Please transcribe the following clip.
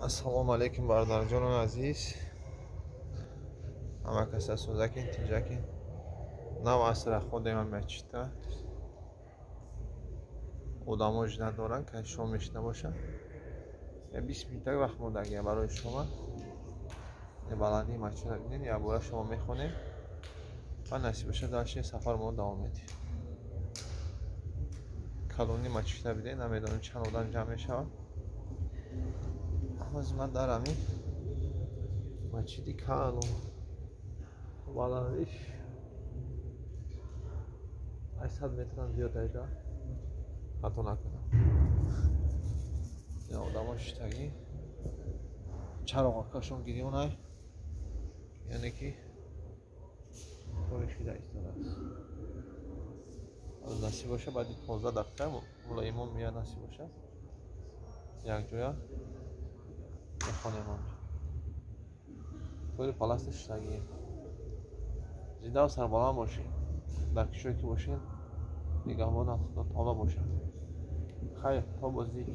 Assalomu alaykum bardarjonon aziz. Hamma kasa so'zakin, tinjakin. Nav asra xudem mechta. Odamoj nadoran که شام میشنه باشن. 20 minut وقت مونده برای شما. یه بلندی مچ رو ببینید یا برای شما میخونیم. و نصیب بشه داشته سفر ما دوام میدیم. کلونی مچ رو ببینید نمیدونم چند آدم جمع میشه. از من دارم این مچی کلون. بلندیش 800 متر زیاد ایجا. خطا نکنم. یا آدماش تگی چراغکاشون گیری اونای یعنی که طورشی ایستاده است. از نصیب باشه بعد 15 دقیقه ملایمون میاد نصیب باشه یک جویا میخوانیم اونجا طوری پلاستش تگی زیده و سربالان باشین در کشوری که باشین نگهبان خدا تعالی باشه خیر تا بازدید